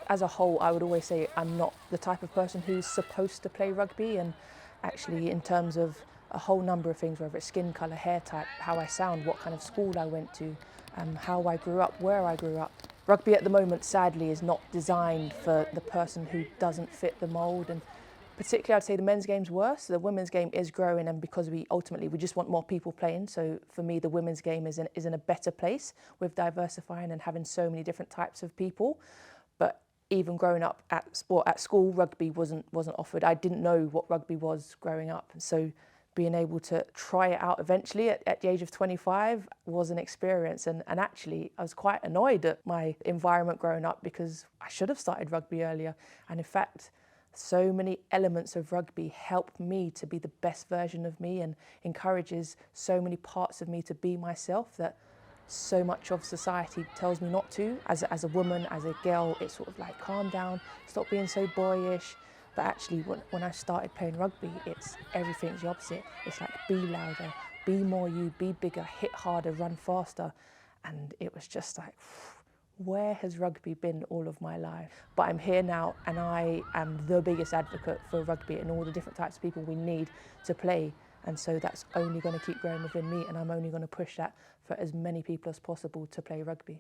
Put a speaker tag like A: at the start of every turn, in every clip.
A: As a whole, I would always say I'm not the type of person who's supposed to play rugby, and actually in terms of a whole number of things, whether it's skin colour, hair type, how I sound, what kind of school I went to, how I grew up, where I grew up. Rugby at the moment, sadly, is not designed for the person who doesn't fit the mould, and particularly I'd say the men's game's worse. The women's game is growing, and because we just want more people playing. So for me, the women's game is in a better place with diversifying and having so many different types of people. But even growing up at school, rugby wasn't offered. I didn't know what rugby was growing up, and so being able to try it out eventually at the age of 25 was an experience. And actually, I was quite annoyed at my environment growing up because I should have started rugby earlier. And in fact, so many elements of rugby help me to be the best version of me and encourages so many parts of me to be myself that so much of society tells me not to. As a woman, as a girl, it's sort of like, calm down, stop being so boyish. But actually, when I started playing rugby, everything's the opposite. It's like, be louder, be more you, be bigger, hit harder, run faster. And it was just like, where has rugby been all of my life? But I'm here now, and I am the biggest advocate for rugby and all the different types of people we need to play. And so that's only going to keep growing within me, and I'm only going to push that for as many people as possible to play rugby.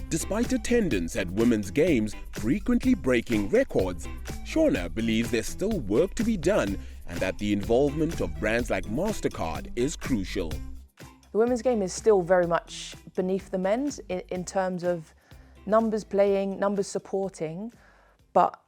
B: Despite attendance at women's games frequently breaking records, Shaunagh believes there's still work to be done and that the involvement of brands like MasterCard is crucial.
A: The women's game is still very much beneath the men's in terms of numbers playing, numbers supporting, but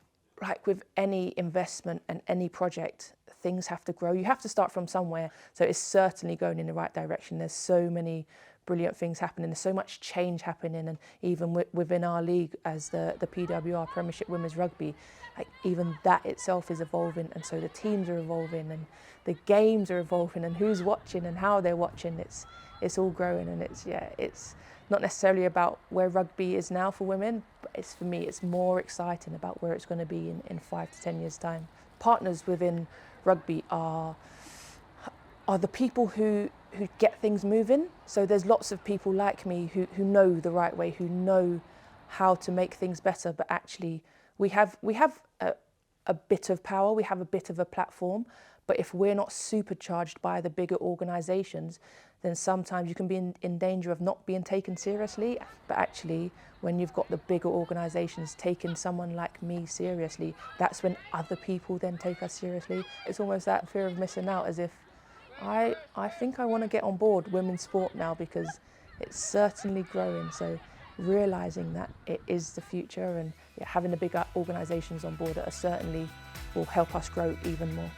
A: like with any investment and any project, things have to grow. You have to start from somewhere. So it's certainly going in the right direction. There's so many brilliant things happening. There's so much change happening, and even within our league as the PWR Premiership Women's Rugby, like even that itself is evolving, and so the teams are evolving and the games are evolving and who's watching and how they're watching. It's all growing, and it's not necessarily about where rugby is now for women, but for me it's more exciting about where it's going to be in 5 to 10 years' time. Partners within rugby are the people who get things moving. So there's lots of people like me who know the right way, who know how to make things better, but actually we have a bit of power, we have a bit of a platform, but if we're not supercharged by the bigger organisations, then sometimes you can be in danger of not being taken seriously. But actually, when you've got the bigger organisations taking someone like me seriously, that's when other people then take us seriously. It's almost that fear of missing out, as if I think I want to get on board women's sport now because it's certainly growing. So realising that it is the future, and having the bigger organisations on board that certainly will help us grow even more.